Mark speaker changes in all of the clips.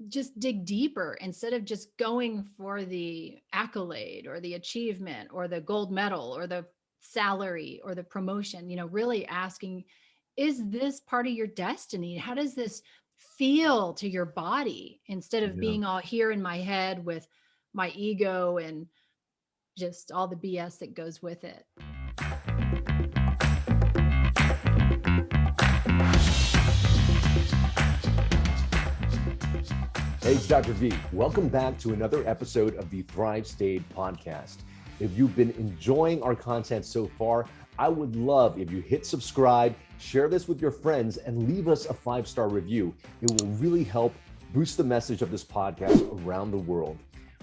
Speaker 1: just dig deeper instead of just going for the accolade or the achievement or the gold medal or the salary or the promotion, really asking, is this part of your destiny? How does this feel to your body instead of
Speaker 2: Yeah.
Speaker 1: being all here in my head with my ego and just all the BS that goes with it?
Speaker 2: Hey, it's Dr. V. Welcome back to another episode of the Thrive State podcast. If you've been enjoying our content so far, I would love if you hit subscribe, share this with your friends, and leave us a 5-star review. It will really help boost the message of this podcast around the world.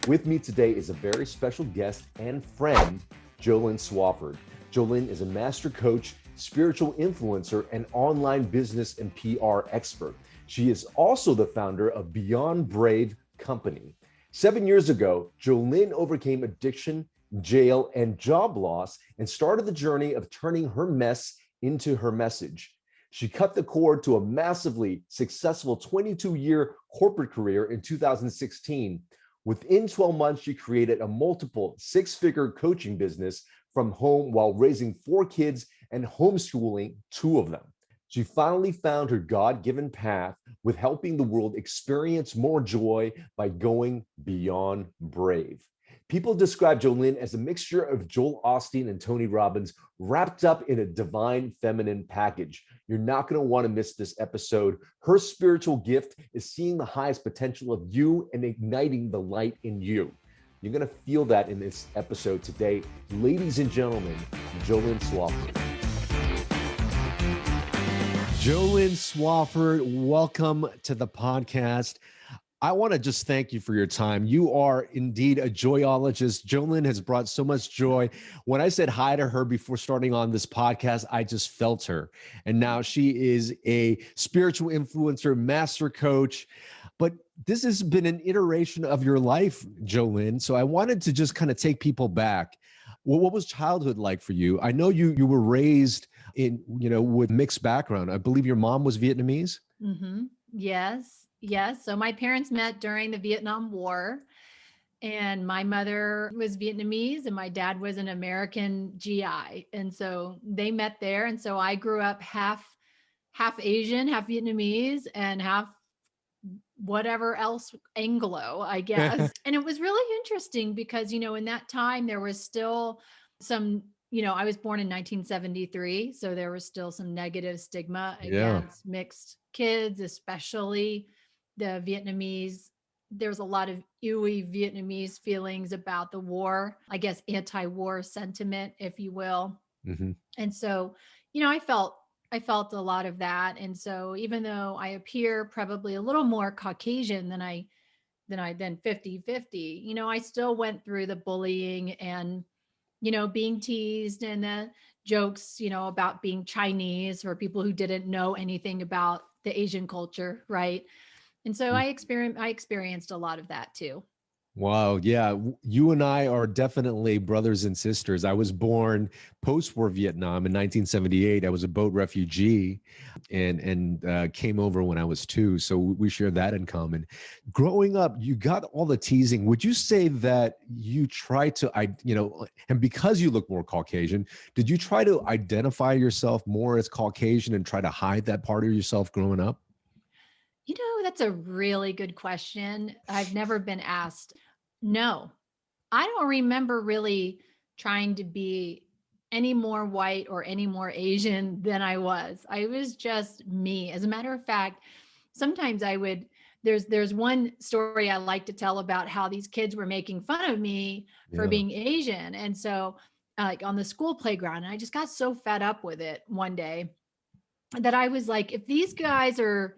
Speaker 2: With me today is a very special guest and friend, Jolynn Swafford. Jolynn is a master coach, spiritual influencer, and online business and PR expert. She is also the founder of Beyond Brave Company. 7 years ago, Jolynn overcame addiction, jail, and job loss and started the journey of turning her mess into her message. She cut the cord to a massively successful 22-year corporate career in 2016. Within 12 months, she created a multiple 6-figure coaching business from home while raising 4 kids and homeschooling 2 of them. She finally found her God-given path with helping the world experience more joy by going beyond brave. People describe Jolynn as a mixture of Joel Osteen and Tony Robbins wrapped up in a divine feminine package. You're not going to want to miss this episode. Her spiritual gift is seeing the highest potential of you and igniting the light in you. You're going to feel that in this episode today. Ladies and gentlemen, Jolynn Swafford. Jolynn Swafford, welcome to the podcast. I want to just thank you for your time. You are indeed a joyologist. Jolynn has brought so much joy. When I said hi to her before starting on this podcast, I just felt her. And now she is a spiritual influencer, master coach. But this has been an iteration of your life, Jolynn. So I wanted to just kind of take people back. Well, what was childhood like for you? I know you were raised in, with mixed background. I believe your mom was Vietnamese.
Speaker 1: Mm-hmm. Yes. Yes. So my parents met during the Vietnam War, and my mother was Vietnamese and my dad was an American GI. And so they met there. And so I grew up half Asian, half Vietnamese, and half whatever else Anglo, I guess. And it was really interesting because, in that time there was still some, I was born in 1973. So there was still some negative stigma
Speaker 2: Yeah.
Speaker 1: against mixed kids, especially the Vietnamese. There's a lot of ooey Vietnamese feelings about the war, I guess, anti-war sentiment, if you will.
Speaker 2: Mm-hmm.
Speaker 1: And so, I felt a lot of that. And so even though I appear probably a little more Caucasian than 50-50, I still went through the bullying and, being teased and the jokes, about being Chinese or people who didn't know anything about the Asian culture, right? And so I experienced a lot of that too.
Speaker 2: Wow. Yeah. You and I are definitely brothers and sisters. I was born post-war Vietnam in 1978. I was a boat refugee and came over when I was 2. So we share that in common. Growing up, you got all the teasing. Would you say that you try to, and because you look more Caucasian, did you try to identify yourself more as Caucasian and try to hide that part of yourself growing up?
Speaker 1: That's a really good question. I've never been asked. No, I don't remember really trying to be any more white or any more Asian than I was. I was just me. As a matter of fact, sometimes I would there's one story I like to tell about how these kids were making fun of me for
Speaker 2: Yeah.
Speaker 1: being Asian. And so like on the school playground, and I just got so fed up with it one day that I was like, if these guys are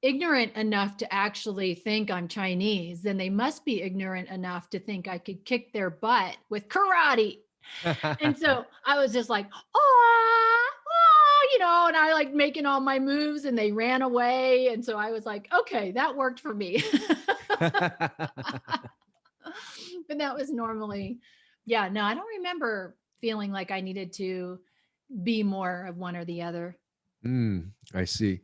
Speaker 1: ignorant enough to actually think I'm Chinese, then they must be ignorant enough to think I could kick their butt with karate. And so I was just like, and I like making all my moves and they ran away. And so I was like, okay, that worked for me. But that was normally, yeah, no, I don't remember feeling like I needed to be more of one or the other.
Speaker 2: I see.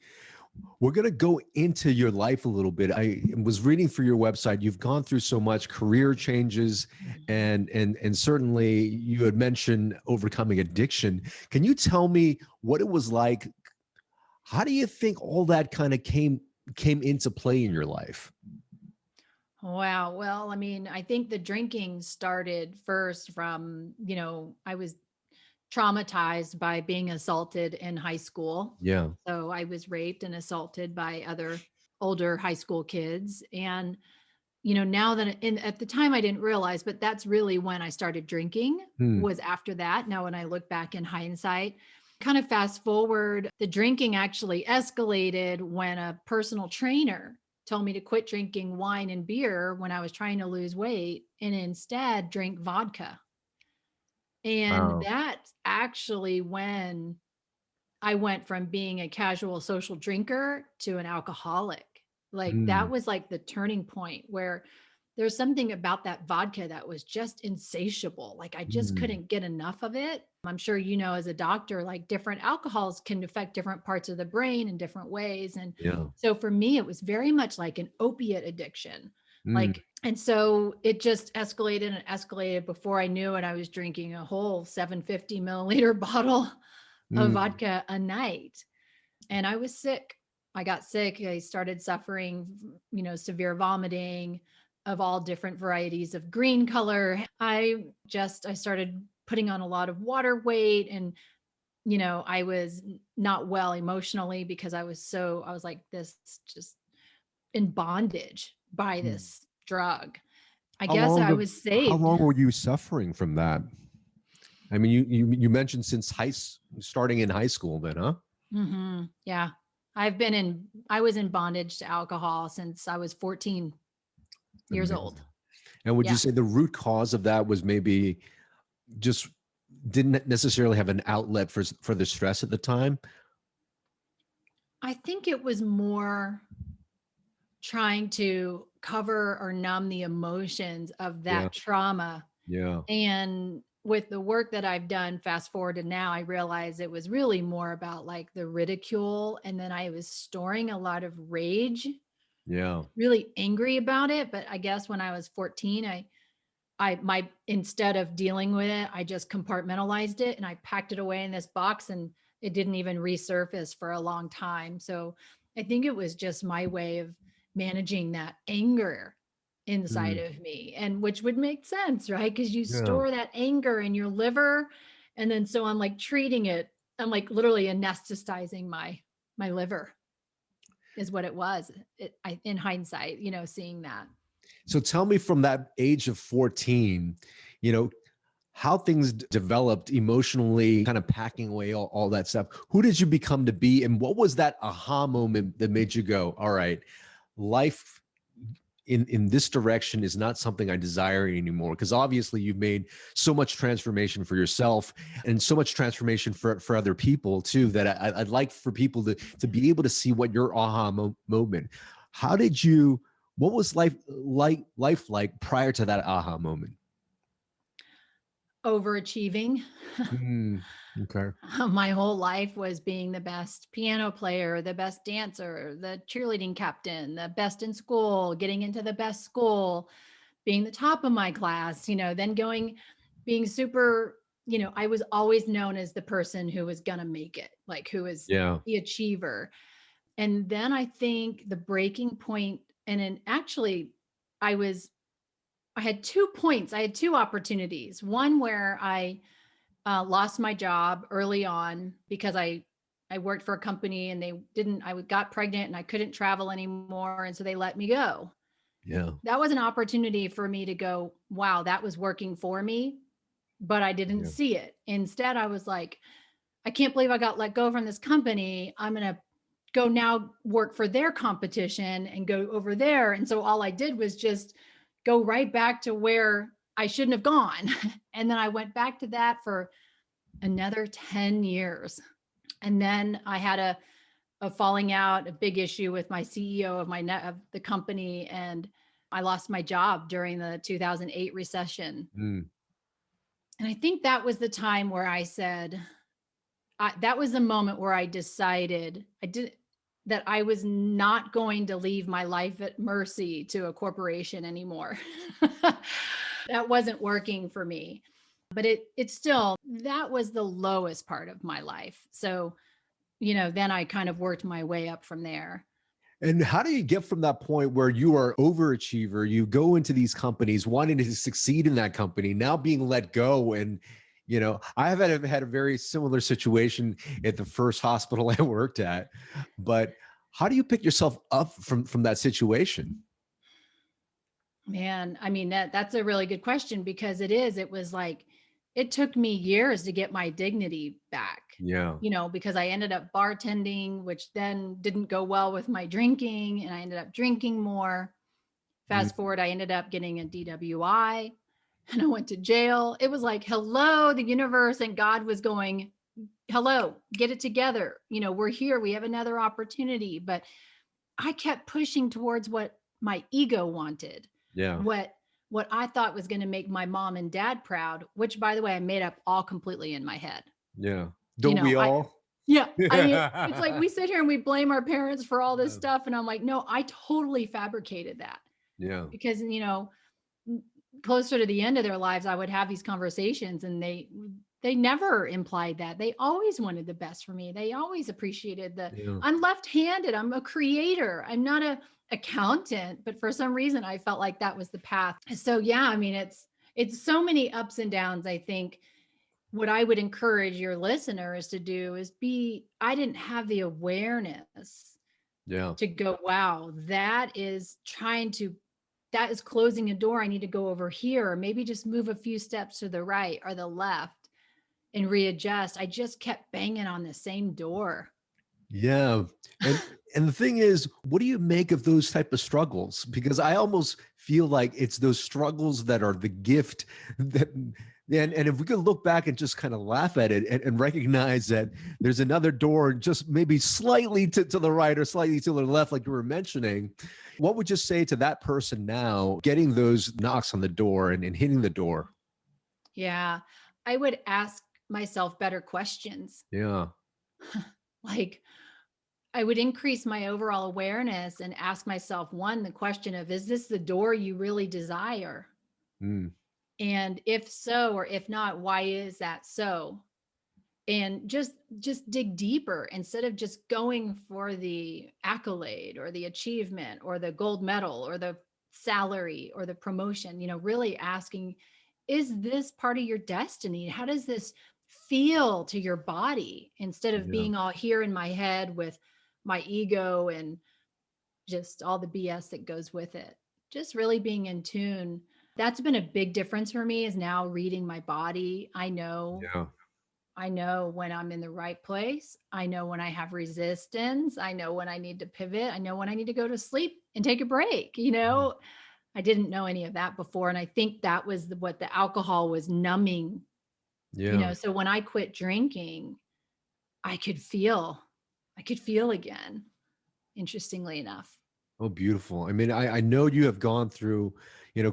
Speaker 2: We're going to go into your life a little bit. I was reading through your website. You've gone through so much career changes, and certainly you had mentioned overcoming addiction. Can you tell me what it was like? How do you think all that kind of came into play in your life?
Speaker 1: Wow. Well, I mean, I think the drinking started first from, I was traumatized by being assaulted in high school.
Speaker 2: Yeah.
Speaker 1: So I was raped and assaulted by other older high school kids. And, now that at the time I didn't realize, but that's really when I started drinking,
Speaker 2: Hmm.
Speaker 1: was after that. Now, when I look back in hindsight, kind of fast forward, the drinking actually escalated when a personal trainer told me to quit drinking wine and beer when I was trying to lose weight and instead drink vodka. And
Speaker 2: Wow.
Speaker 1: that's actually when I went from being a casual social drinker to an alcoholic. Like that
Speaker 2: Hmm.
Speaker 1: was like the turning point where there's something about that vodka that was just insatiable. Like I just
Speaker 2: Hmm.
Speaker 1: couldn't get enough of it. I'm sure as a doctor, like different alcohols can affect different parts of the brain in different ways. And
Speaker 2: Yeah.
Speaker 1: so for me, it was very much like an opiate addiction.
Speaker 2: Hmm.
Speaker 1: Like, and so it just escalated and escalated. Before I knew it, I was drinking a whole 750 milliliter bottle of
Speaker 2: Hmm.
Speaker 1: vodka a night. And I was sick. I got sick. I started suffering, severe vomiting of all different varieties of green color. I started putting on a lot of water weight, and I was not well emotionally because I was like this, just in bondage by
Speaker 2: Hmm.
Speaker 1: this drug. I
Speaker 2: How
Speaker 1: guess
Speaker 2: long
Speaker 1: I
Speaker 2: of
Speaker 1: was
Speaker 2: how
Speaker 1: saved.
Speaker 2: long were you suffering from that? I mean, you mentioned since starting in high school, then, huh?
Speaker 1: Yeah. I was in bondage to alcohol since I was 14 years old.
Speaker 2: Amazing. And would you
Speaker 1: Yeah.
Speaker 2: say the root cause of that was maybe just didn't necessarily have an outlet for the stress at the time?
Speaker 1: I think it was more trying to cover or numb the emotions of
Speaker 2: Yeah,
Speaker 1: that trauma.
Speaker 2: yeah,
Speaker 1: And with the work that I've done, fast forward to now, I realize it was really more about like the ridicule. And then I was storing a lot of rage,
Speaker 2: yeah.
Speaker 1: really angry about it. But I guess when I was 14, instead of dealing with it, I just compartmentalized it and I packed it away in this box, and it didn't even resurface for a long time. So I think it was just my way of managing that anger inside
Speaker 2: Mm,
Speaker 1: of me, and which would make sense, right? Because you
Speaker 2: yeah.
Speaker 1: store that anger in your liver. And then so I'm like treating it, I'm like literally anesthetizing my liver is what it was. In hindsight, seeing that.
Speaker 2: So tell me from that age of 14, you know, how things developed emotionally, kind of packing away all that stuff. Who did you become to be? And what was that aha moment that made you go, all right, life in this direction is not something I desire anymore? Because obviously you've made so much transformation for yourself and so much transformation for other people too, that I'd like for people to be able to see what your aha moment. How did you, what was life like prior to that aha moment?
Speaker 1: Overachieving.
Speaker 2: Mm, okay.
Speaker 1: My whole life was being the best piano player, the best dancer, the cheerleading captain, the best in school, getting into the best school, being the top of my class, then being super, I was always known as the person who was going to make it, like who was
Speaker 2: Yeah.
Speaker 1: the achiever. And then I think the breaking point, and then actually, I was, I had 2 points, I had two opportunities. One where I lost my job early on because I worked for a company and they didn't I got pregnant and I couldn't travel anymore, and so they let me go.
Speaker 2: Yeah.
Speaker 1: That was an opportunity for me to go, wow, that was working for me, but I didn't
Speaker 2: Yeah.
Speaker 1: see it. Instead, I was like, I can't believe I got let go from this company. I'm going to go now work for their competition and go over there. And so all I did was just go right back to where I shouldn't have gone. And then I went back to that for another 10 years. And then I had a falling out, a big issue with my CEO of the company. And I lost my job during the 2008 recession.
Speaker 2: Mm,
Speaker 1: And I think that was the time where I said, that was the moment where I decided that I was not going to leave my life at mercy to a corporation anymore. That wasn't working for me. But it still, that was the lowest part of my life. So, then I kind of worked my way up from there.
Speaker 2: And how do you get from that point where you are overachiever, you go into these companies wanting to succeed in that company, now being let go? And, I have had a very similar situation at the first hospital I worked at, but how do you pick yourself up from that situation?
Speaker 1: Man, I mean, that's a really good question, because it was like, it took me years to get my dignity back,
Speaker 2: Yeah.
Speaker 1: because I ended up bartending, which then didn't go well with my drinking, and I ended up drinking more.
Speaker 2: Mm.
Speaker 1: Fast forward, I ended up getting a DWI and I went to jail. It was like, hello, the universe and God was going, hello, get it together. We're here. We have another opportunity. But I kept pushing towards what my ego wanted,
Speaker 2: Yeah.
Speaker 1: what I thought was going to make my mom and dad proud, which, by the way, I made up all completely in my head.
Speaker 2: Yeah.
Speaker 1: You
Speaker 2: Don't
Speaker 1: know,
Speaker 2: we
Speaker 1: I
Speaker 2: all?
Speaker 1: Yeah, I mean, it's like
Speaker 2: Yeah.
Speaker 1: we sit here and we blame our parents for all this stuff, and I'm like, no, I totally fabricated that,
Speaker 2: Yeah.
Speaker 1: because closer to the end of their lives, I would have these conversations, and they never implied that. They always wanted the best for me. They always appreciated
Speaker 2: Yeah.
Speaker 1: I'm left-handed. I'm a creator. I'm not a accountant, but for some reason I felt like that was the path. So yeah, I mean, it's so many ups and downs. I think what I would encourage your listeners to do is I didn't have the awareness
Speaker 2: Yeah.
Speaker 1: to go, wow, that is closing a door. I need to go over here, or maybe just move a few steps to the right or the left and readjust. I just kept banging on the same door.
Speaker 2: Yeah. And and the thing is, what do you make of those type of struggles? Because I almost feel like it's those struggles that are the gift that and if we could look back and just kind of laugh at it and recognize that there's another door just maybe slightly to the right or slightly to the left, like you were mentioning, what would you say to that person now getting those knocks on the door and hitting the door?
Speaker 1: Yeah. I would ask myself better questions.
Speaker 2: Yeah.
Speaker 1: Like, I would increase my overall awareness and ask myself, one, the question of, is this the door you really desire?
Speaker 2: Mm.
Speaker 1: And if so, or if not, why is that so? And just dig deeper, instead of just going for the accolade or the achievement or the gold medal or the salary or the promotion. Really asking, is this part of your destiny? How does this feel to your body, instead of
Speaker 2: Yeah.
Speaker 1: being all here in my head with my ego and just all the BS that goes with it? Just really being in tune. That's been a big difference for me, is now reading my body.
Speaker 2: Yeah.
Speaker 1: I know when I'm in the right place. I know when I have resistance. I know when I need to pivot. I know when I need to go to sleep and take a break. I didn't know any of that before. And I think that was what the alcohol was numbing.
Speaker 2: Yeah.
Speaker 1: So when I quit drinking, I could feel, I could feel again, interestingly enough.
Speaker 2: Oh, beautiful. I mean, I know you have gone through,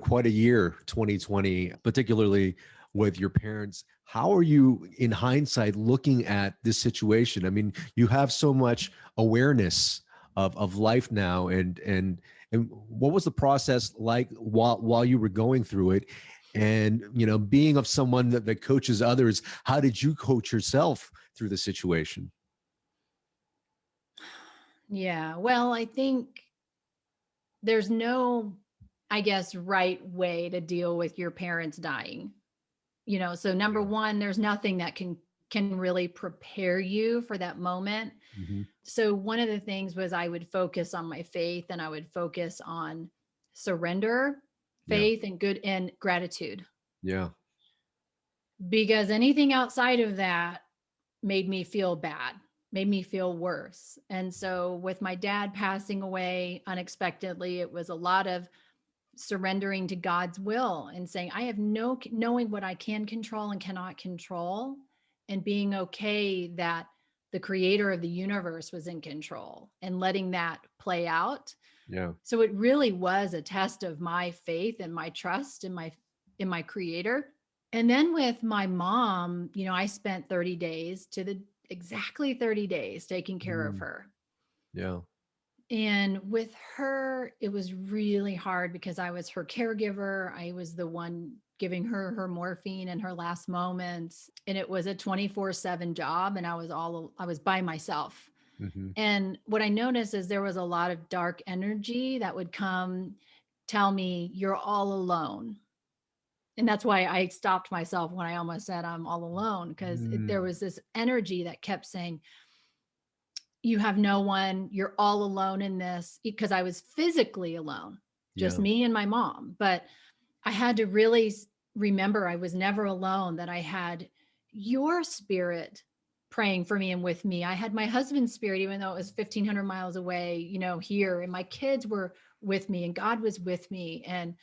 Speaker 2: quite a year, 2020, particularly with your parents. How are you in hindsight looking at this situation? I mean, you have so much awareness of life now, and what was the process like while you were going through it? And being of someone that coaches others, how did you coach yourself through the situation?
Speaker 1: Yeah. Well, I think there's no, I guess, right way to deal with your parents dying. So number
Speaker 2: Yeah.
Speaker 1: one, there's nothing that can really prepare you for that moment.
Speaker 2: Hmm.
Speaker 1: So one of the things was, I would focus on my faith, and I would focus on surrender,
Speaker 2: Yeah.
Speaker 1: faith, and good and gratitude,
Speaker 2: Yeah.
Speaker 1: because anything outside of that made me feel bad, made me feel worse. And so with my dad passing away unexpectedly, it was a lot of surrendering to God's will and saying, I have knowing what I can control and cannot control, and being okay that the creator of the universe was in control, and letting that play out.
Speaker 2: Yeah.
Speaker 1: So it really was a test of my faith and my trust in my creator. And then with my mom, I spent 30 days to the exactly 30 days taking care of
Speaker 2: Mm.
Speaker 1: her.
Speaker 2: Yeah.
Speaker 1: And with her, it was really hard because I was her caregiver. I was the one giving her her morphine in her last moments. And it was a 24/7 job. And I was by myself.
Speaker 2: Hmm.
Speaker 1: And what I noticed is there was a lot of dark energy that would come tell me, you're all alone. And that's why I stopped myself when I almost said I'm all alone, because there
Speaker 2: Mm.
Speaker 1: was this energy that kept saying, you have no one, you're all alone in this, because I was physically alone, just
Speaker 2: Yeah.
Speaker 1: me and my mom. But I had to really remember I was never alone, that I had your spirit praying for me and with me. I had my husband's spirit, even though it was 1,500 miles away, here, and my kids were with me and God was with me. And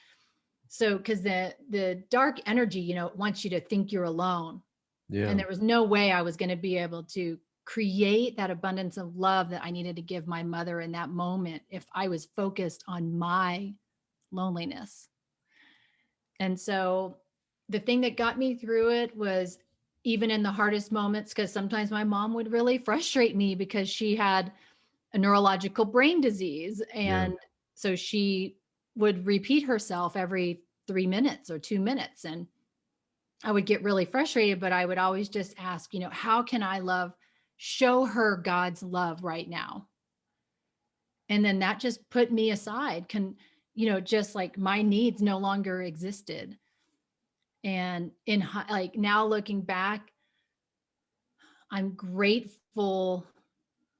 Speaker 1: so, because the dark energy, wants you to think you're alone. And
Speaker 2: Yeah.
Speaker 1: there was no way I was going to be able to create that abundance of love that I needed to give my mother in that moment if I was focused on my loneliness. And so the thing that got me through it was, even in the hardest moments, because sometimes my mom would really frustrate me because she had a neurological brain disease.
Speaker 2: Yeah.
Speaker 1: And so she would repeat herself every 3 minutes or 2 minutes. And I would get really frustrated, but I would always just ask, how can I show her God's love right now? And then that just put me aside, just like my needs no longer existed. And like now looking back, I'm grateful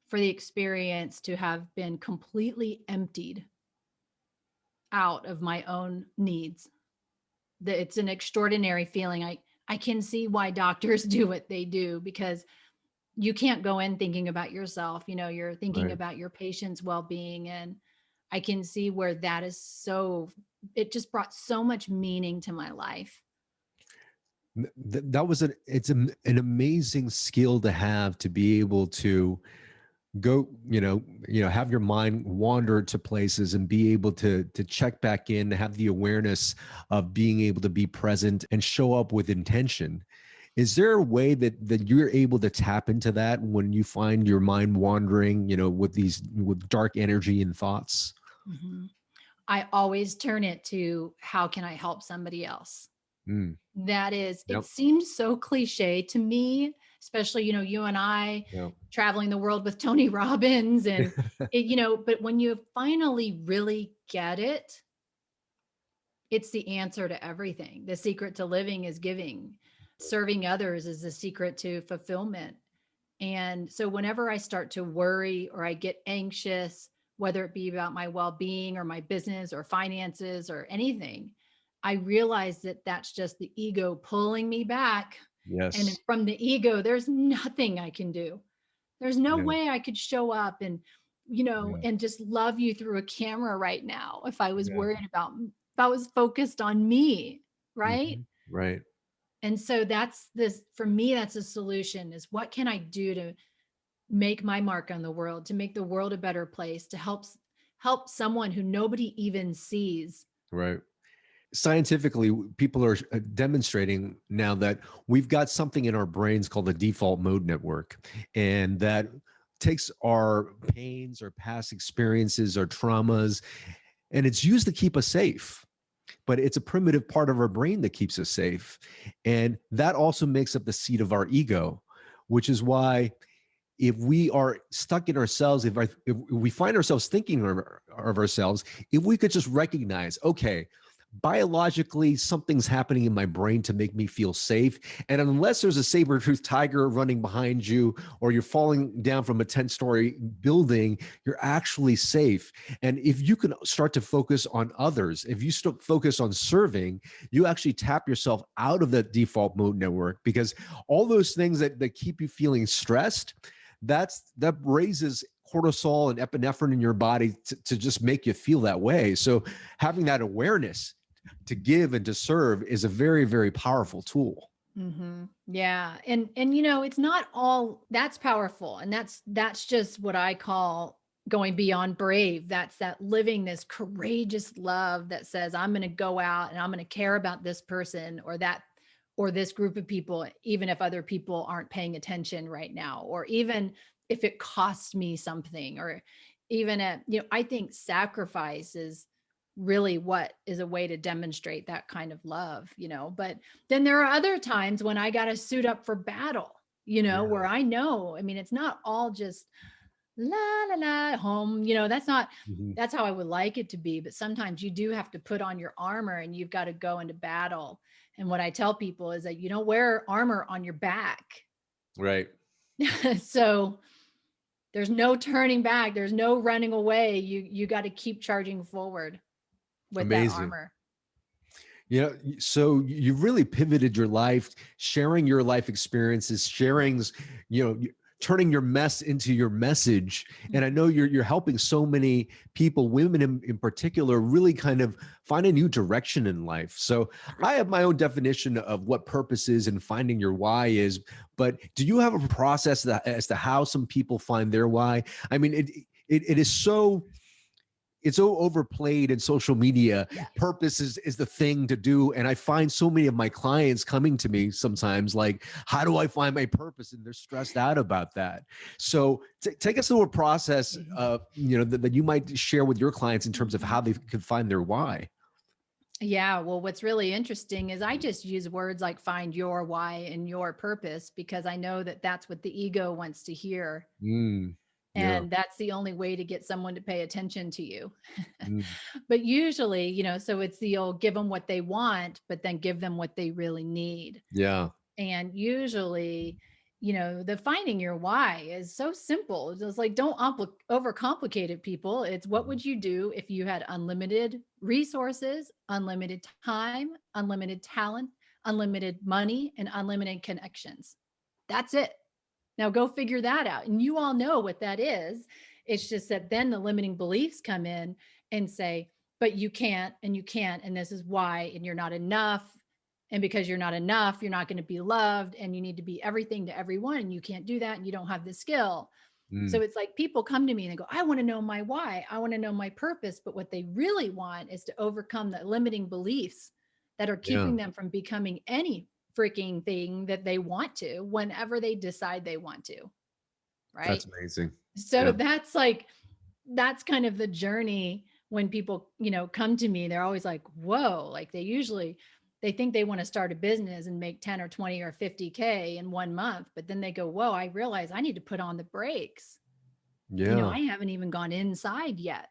Speaker 1: for the experience to have been completely emptied out of my own needs. It's an extraordinary feeling. I can see why doctors do what they do, because you can't go in thinking about yourself. You're thinking
Speaker 2: Right.
Speaker 1: about your patient's well-being. And I can see where it just brought so much meaning to my life.
Speaker 2: That was an amazing skill to have, to be able to go, have your mind wander to places and be able to check back in, to have the awareness of being able to be present and show up with intention. Is there a way that you're able to tap into that when you find your mind wandering, with dark energy and thoughts?
Speaker 1: Mhm. I always turn it to, how can I help somebody else?
Speaker 2: Mm.
Speaker 1: That is, it
Speaker 2: Yep.
Speaker 1: seems so cliche to me, especially, you and I
Speaker 2: Yep.
Speaker 1: traveling the world with Tony Robbins, and but when you finally really get it, it's the answer to everything. The secret to living is giving. Serving others is the secret to fulfillment. And so whenever I start to worry or I get anxious, whether it be about my well-being or my business or finances or anything, I realize that that's just the ego pulling me back. And
Speaker 2: Yes.
Speaker 1: from the ego, there's nothing I can do. There's no
Speaker 2: Yeah.
Speaker 1: way I could show up and,
Speaker 2: Yeah.
Speaker 1: and just love you through a camera right now if I was
Speaker 2: Yeah.
Speaker 1: worried about, if I was focused on me, right?
Speaker 2: Hmm. Right.
Speaker 1: And so that's this, for me, that's a solution, is what can I do to make my mark on the world, to make the world a better place, to help someone who nobody even sees.
Speaker 2: Right. Scientifically, people are demonstrating now that we've got something in our brains called the default mode network, and that takes our pains, our past experiences, our traumas, and it's used to keep us safe. But it's a primitive part of our brain that keeps us safe. And that also makes up the seat of our ego, which is why if we are stuck in ourselves, if we find ourselves thinking of ourselves, if we could just recognize, okay, biologically something's happening in my brain to make me feel safe, and unless there's a saber-toothed tiger running behind you or you're falling down from a 10-story building, you're actually safe. And if you can start to focus on others, if you focus on serving, you actually tap yourself out of that default mode network, because all those things that keep you feeling stressed, that raises cortisol and epinephrine in your body to just make you feel that way. So having that awareness to give and to serve is a very, very powerful tool.
Speaker 1: Yeah. And it's not all that's powerful. And that's just what I call going beyond brave. That's that living this courageous love that says, I'm going to go out and I'm going to care about this person or this group of people, even if other people aren't paying attention right now, or even if it costs me something, or even I think sacrifice is really what is a way to demonstrate that kind of love, but then there are other times when I got to suit up for battle,
Speaker 2: Yeah.
Speaker 1: where I mean, it's not all just la la la home,
Speaker 2: Mhm.
Speaker 1: that's how I would like it to be, but sometimes you do have to put on your armor and you've got to go into battle. And what I tell people is that you don't wear armor on your back.
Speaker 2: Right.
Speaker 1: So there's no turning back, there's no running away. You got to keep charging forward with that
Speaker 2: Amazing.
Speaker 1: armor.
Speaker 2: So you've really pivoted your life, sharing your life experiences, turning your mess into your message. And I know you're helping so many people, women in particular, really kind of find a new direction in life. So I have my own definition of what purpose is and finding your why is, but do you have a process as to how some people find their why? I mean, it is so it's so overplayed in social media.
Speaker 1: Yes.
Speaker 2: Purpose is the thing to do. And I find so many of my clients coming to me sometimes like, how do I find my purpose? And they're stressed out about that. So take us through a process that you might share with your clients in terms of how they can find their why.
Speaker 1: Yeah, well, what's really interesting is I just use words like find your why and your purpose because I know that that's what the ego wants to hear.
Speaker 2: Yeah.
Speaker 1: And that's the only way to get someone to pay attention to you.
Speaker 2: Mm,
Speaker 1: But usually, so it's the old give them what they want, but then give them what they really need.
Speaker 2: yeah.
Speaker 1: And usually, the finding your why is so simple. It's just like, don't overcomplicate it, people. It's what would you do if you had unlimited resources, unlimited time, unlimited talent, unlimited money, and unlimited connections? That's it. Now go figure that out. And you all know what that is. It's just that then the limiting beliefs come in and say, but you can't, and you can't, and this is why, and you're not enough. And because you're not enough, you're not going to be loved, and you need to be everything to everyone, and you can't do that, and you don't have the skill. So
Speaker 2: mm,
Speaker 1: it's like people come to me and they go, I want to know my why. I want to know my purpose. But what they really want is to overcome the limiting beliefs that are
Speaker 2: yeah.
Speaker 1: keeping them from becoming any freaking thing that they want to whenever they decide they want to. Right.
Speaker 2: That's amazing.
Speaker 1: So
Speaker 2: Yeah.
Speaker 1: that's kind of the journey when people, come to me. They're always like, whoa, like they think they want to start a business and make 10 or 20 or 50K in 1 month. But then they go, whoa, I realize I need to put on the brakes.
Speaker 2: Yeah.
Speaker 1: I haven't even gone inside yet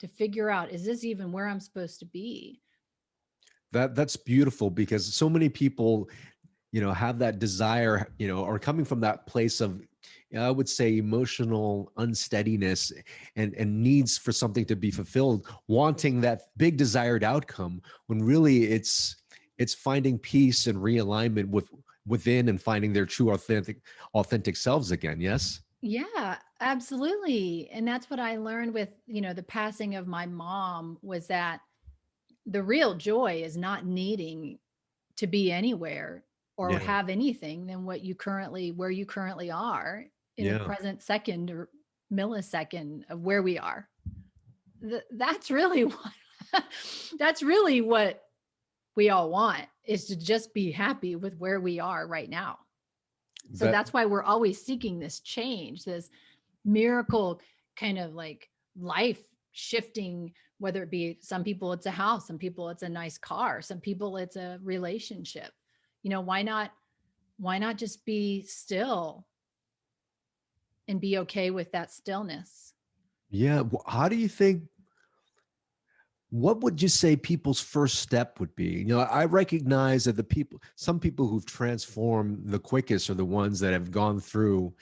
Speaker 1: to figure out, is this even where I'm supposed to be?
Speaker 2: That's beautiful because so many people have that desire, or coming from that place of, I would say, emotional unsteadiness and needs for something to be fulfilled, wanting that big desired outcome when really it's finding peace and realignment within and finding their true authentic selves again. Yes.
Speaker 1: Yeah, absolutely. And that's what I learned with, the passing of my mom was that the real joy is not needing to be anywhere or
Speaker 2: Yeah.
Speaker 1: have anything than where you currently are in a
Speaker 2: Yeah.
Speaker 1: present second or millisecond of where we are. That's really what that's really what we all want, is to just be happy with where we are right now. So
Speaker 2: That
Speaker 1: that's why we're always seeking this change, this miracle kind of like life shifting, whether it be some people it's a house, some people it's a nice car, some people it's a relationship. Why not just be still and be okay with that stillness?
Speaker 2: yeah. How do you think? What would you say people's first step would be? I recognize that some people who've transformed the quickest are the ones that have gone through,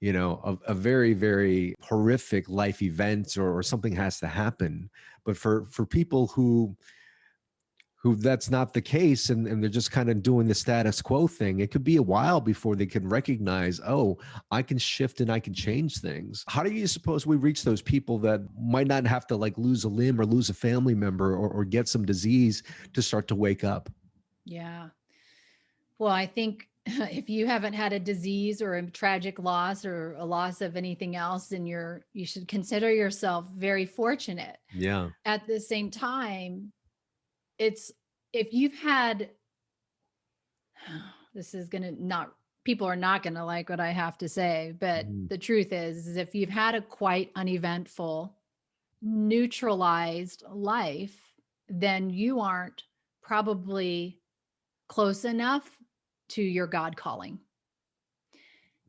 Speaker 2: a very, very horrific life event, or something has to happen. But for people who that's not the case, and they're just kind of doing the status quo thing, it could be a while before they can recognize, oh, I can shift and I can change things. How do you suppose we reach those people that might not have to like lose a limb or lose a family member, or get some disease to start to wake up?
Speaker 1: Yeah. Well, I think if you haven't had a disease or a tragic loss or a loss of anything else, then you should consider yourself very fortunate.
Speaker 2: Yeah.
Speaker 1: At the same time, it's if you've had this is going to not people are not going to like what I have to say, but
Speaker 2: Mm,
Speaker 1: the truth is if you've had a quite uneventful, neutralized life, then you aren't probably close enough to your God calling.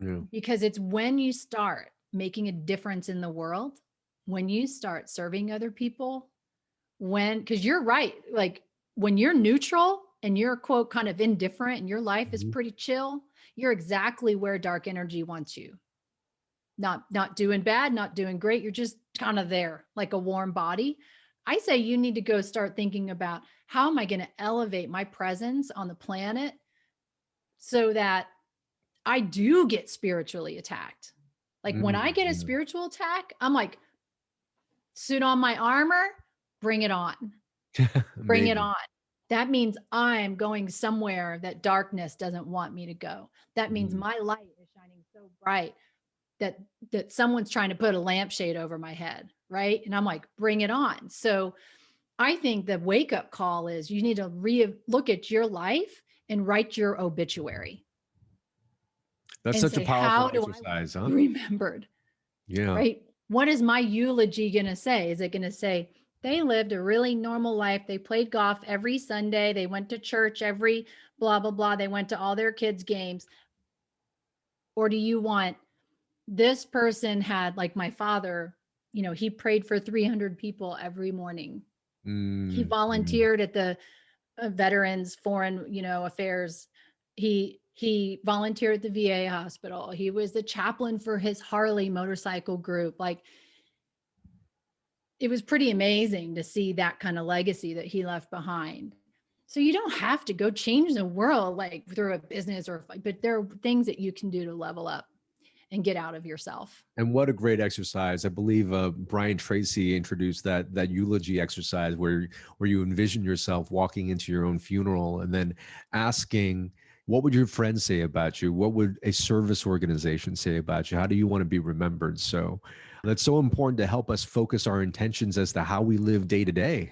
Speaker 2: yeah.
Speaker 1: Because it's when you start making a difference in the world, when you start serving other people, because you're right, like when you're neutral and you're quote kind of indifferent and your life is
Speaker 2: Mhm.
Speaker 1: pretty chill, you're exactly where dark energy wants you. Not doing bad, not doing great. You're just kind of there like a warm body. I say you need to go start thinking about how am I going to elevate my presence on the planet so that I do get spiritually attacked. Like when I get a
Speaker 2: Yeah.
Speaker 1: spiritual attack, I'm like, suit on my armor, bring it on. Bring it
Speaker 2: Amazing.
Speaker 1: on. That means I'm going somewhere that darkness doesn't want me to go. That means
Speaker 2: Mhm.
Speaker 1: my light is shining so bright that someone's trying to put a lampshade over my head, right? And I'm like, bring it on. So I think the wake up call is you need to look at your life and write your obituary
Speaker 2: That's
Speaker 1: and
Speaker 2: such a
Speaker 1: say,
Speaker 2: powerful
Speaker 1: how do I want
Speaker 2: exercise,
Speaker 1: to
Speaker 2: huh?
Speaker 1: be remembered?
Speaker 2: Yeah.
Speaker 1: Right? What is my eulogy going to say? Is it going to say, they lived a really normal life. They played golf every Sunday. They went to church every blah, blah, blah. They went to all their kids' games. Or do you want this person had, like my father, he prayed for 300 people every morning. He
Speaker 2: Yeah.
Speaker 1: volunteered at the veterans foreign, affairs. He volunteered at the VA hospital. He was the chaplain for his Harley motorcycle group. Like it was pretty amazing to see that kind of legacy that he left behind. So you don't have to go change the world like through a business but there are things that you can do to level up and get out of yourself.
Speaker 2: And what a great exercise. I believe Brian Tracy introduced that eulogy exercise where you envision yourself walking into your own funeral and then asking, what would your friends say about you? What would a service organization say about you? How do you want to be remembered? So that's so important to help us focus our intentions as to how we live day to day.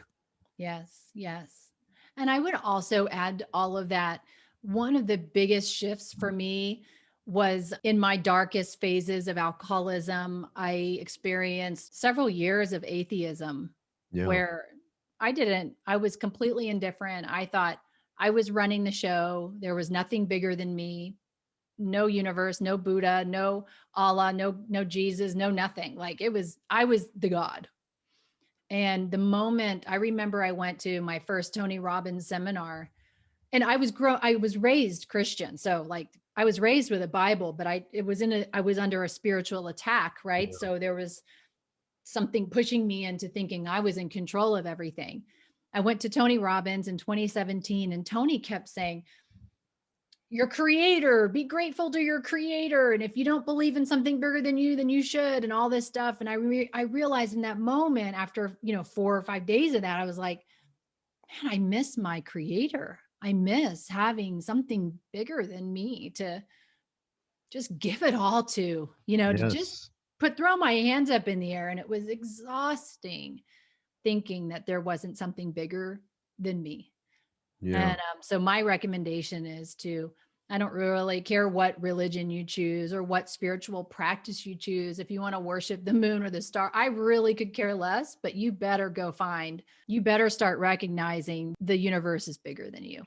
Speaker 1: Yes, yes. And I would also add to all of that, one of the biggest shifts for me was in my darkest phases of alcoholism. I experienced several years of atheism
Speaker 2: Yeah.
Speaker 1: where I was completely indifferent. I thought I was running the show. There was nothing bigger than me. No universe, no Buddha, no Allah, no Jesus, no nothing. Like I was the God. And the moment I remember I went to my first Tony Robbins seminar and I was raised Christian. So like I was raised with a Bible, but I was under a spiritual attack, right?
Speaker 2: Yeah.
Speaker 1: So there was something pushing me into thinking I was in control of everything. I went to Tony Robbins in 2017 and Tony kept saying, your creator, be grateful to your creator, and if you don't believe in something bigger than you, then you should, and all this stuff. And I realized in that moment after 4 or 5 days of that, I was like, man, I miss my creator. I miss having something bigger than me to just give it all to just
Speaker 2: Yes.
Speaker 1: throw my hands up in the air. And it was exhausting thinking that there wasn't something bigger than me.
Speaker 2: Yeah.
Speaker 1: And so my recommendation is I don't really care what religion you choose or what spiritual practice you choose. If you want to worship the moon or the star, I really could care less, but you better start recognizing the universe is bigger than you.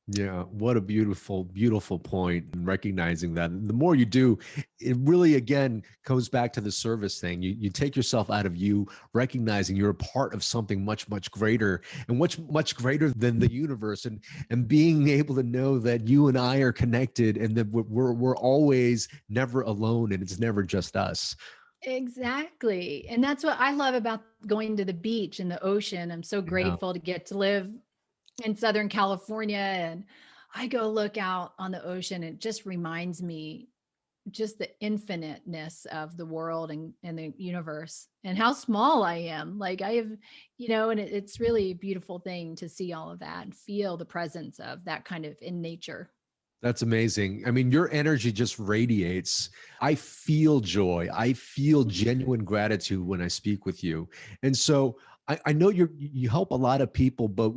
Speaker 2: Yeah, what a beautiful, beautiful point. And recognizing that the more you do, it really again goes back to the service thing. You take yourself out of you, recognizing you're a part of something much, much greater and much greater than the universe, and being able to know that you and I are connected and that we're always never alone and it's never just us.
Speaker 1: Exactly. And that's what I love about going to the beach and the ocean. I'm so
Speaker 2: Yeah.
Speaker 1: grateful to get to live in Southern California and I go look out on the ocean. It just reminds me just the infiniteness of the world and the universe and how small I am. Like I have, and it's really a beautiful thing to see all of that and feel the presence of that kind of in nature.
Speaker 2: That's amazing. I mean, your energy just radiates. I feel joy. I feel genuine gratitude when I speak with you. And so I know you help a lot of people, but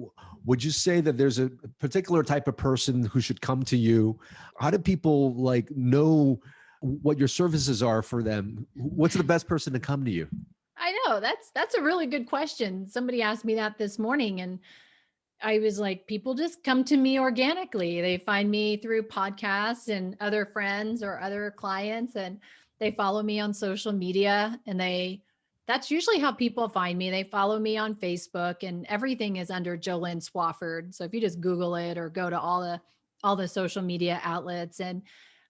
Speaker 2: would you say that there's a particular type of person who should come to you? How do people like know what your services are for them? What's the best person to come to you?
Speaker 1: I know that's a really good question. Somebody asked me that this morning, and I was like, people just come to me organically. They find me through podcasts and other friends or other clients, and they follow me on social media. And that's usually how people find me. They follow me on Facebook, and everything is under Jolynn Swafford. So if you just Google it or go to all the social media outlets, and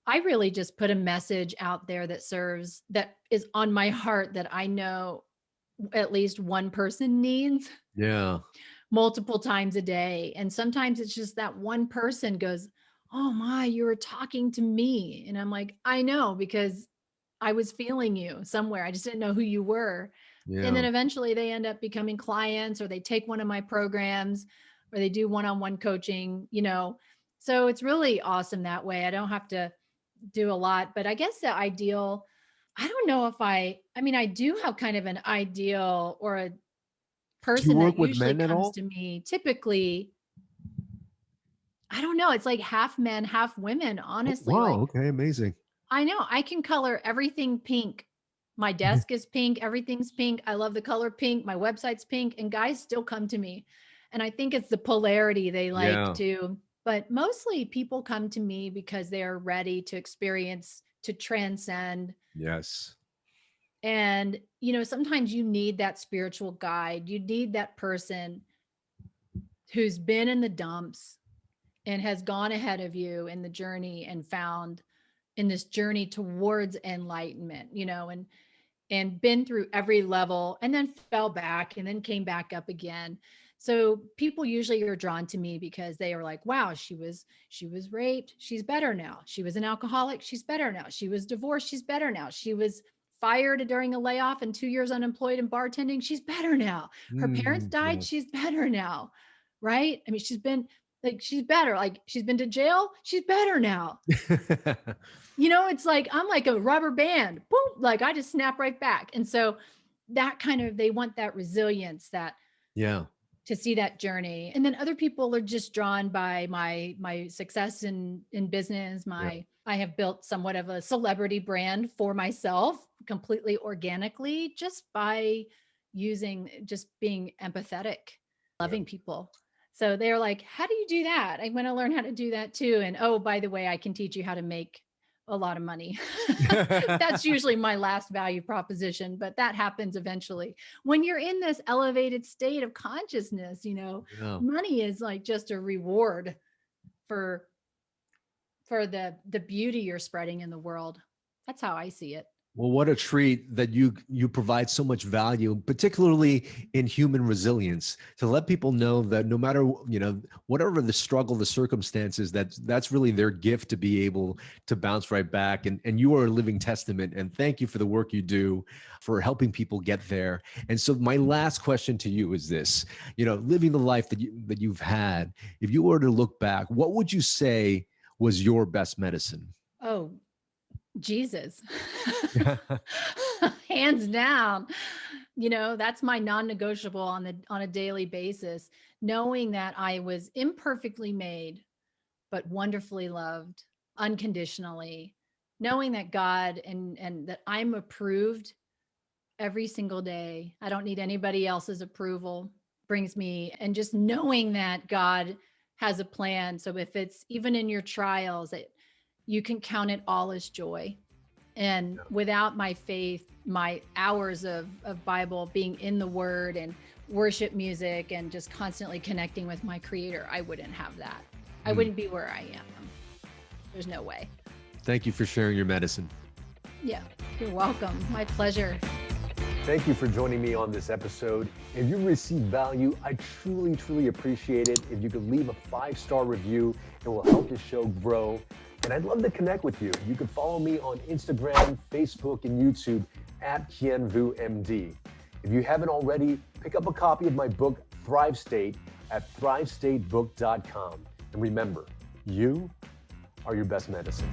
Speaker 1: I really just put a message out there that is on my heart that I know at least one person needs
Speaker 2: Yeah.
Speaker 1: multiple times a day. And sometimes it's just that one person goes, "Oh my, you were talking to me." And I'm like, "I know, because I was feeling you somewhere. I just didn't know who you were." And then
Speaker 2: Yeah.
Speaker 1: eventually they end up becoming clients, or they take one of my programs, or they do one-on-one coaching. So it's really awesome that way. I don't have to do a lot, but I guess the ideal, I don't know if I mean, I do have kind of an ideal or a
Speaker 2: Do you
Speaker 1: person that
Speaker 2: work with
Speaker 1: usually
Speaker 2: men at
Speaker 1: comes
Speaker 2: all?
Speaker 1: to me. Typically, I don't know, it's like half men, half women,
Speaker 2: Oh,
Speaker 1: honestly.
Speaker 2: wow.
Speaker 1: Like,
Speaker 2: Okay. Amazing.
Speaker 1: I know I can color everything pink. My desk is pink, everything's pink. I love the color pink. My website's pink, and guys still come to me. And I think it's the polarity they like
Speaker 2: Yeah.
Speaker 1: to, but mostly people come to me because they are ready to experience, to transcend.
Speaker 2: Yes.
Speaker 1: And, sometimes you need that spiritual guide. You need that person who's been in the dumps and has gone ahead of you in the journey and found in this journey towards enlightenment, and been through every level and then fell back and then came back up again. So people usually are drawn to me because they are like, "Wow, she was raped, she's better now. She was an alcoholic, she's better now. She was divorced, she's better now. She was fired during a layoff and 2 years unemployed and bartending, she's better now. Her parents died,
Speaker 2: Yes.
Speaker 1: she's better now." Right? I mean, she's better. Like, she's been to jail, she's better now. It's like I'm like a rubber band. Boom, like I just snap right back. And so that kind of, they want that resilience, that
Speaker 2: Yeah.
Speaker 1: to see that journey. And then other people are just drawn by my success in business.
Speaker 2: Yeah.
Speaker 1: I have built somewhat of a celebrity brand for myself completely organically, just by just being empathetic,
Speaker 2: Yeah.
Speaker 1: loving people. So they're like, "How do you do that? I want to learn how to do that too. And oh, by the way, I can teach you how to make a lot of money." That's usually my last value proposition, but that happens eventually. When you're in this elevated state of consciousness,
Speaker 2: Yeah.
Speaker 1: money is like just a reward for the beauty you're spreading in the world. That's how I see it.
Speaker 2: Well, what a treat that you provide so much value, particularly in human resilience, to let people know that no matter, whatever the struggle, the circumstances, that's really their gift to be able to bounce right back. And you are a living testament. And thank you for the work you do for helping people get there. And so my last question to you is this, living the life that you've had, if you were to look back, what would you say was your best medicine?
Speaker 1: Oh, Jesus. Hands down. That's my non-negotiable on a daily basis, knowing that I was imperfectly made but wonderfully loved unconditionally, knowing that God and that I'm approved every single day. I don't need anybody else's approval. Brings me, and just knowing that God has a plan. So if it's even in your trials, that you can count it all as joy. And without my faith, my hours of Bible, being in the word and worship music and just constantly connecting with my creator, I wouldn't have that. I wouldn't be where I am. There's no way.
Speaker 2: Thank you for sharing your medicine.
Speaker 1: Yeah, you're welcome. My pleasure.
Speaker 2: Thank you for joining me on this episode. If you received value, I truly, truly appreciate it. If you could leave a 5-star review, it will help the show grow. And I'd love to connect with you. You can follow me on Instagram, Facebook, and YouTube at KienVuMD. If you haven't already, pick up a copy of my book, Thrive State, at thrivestatebook.com. And remember, you are your best medicine.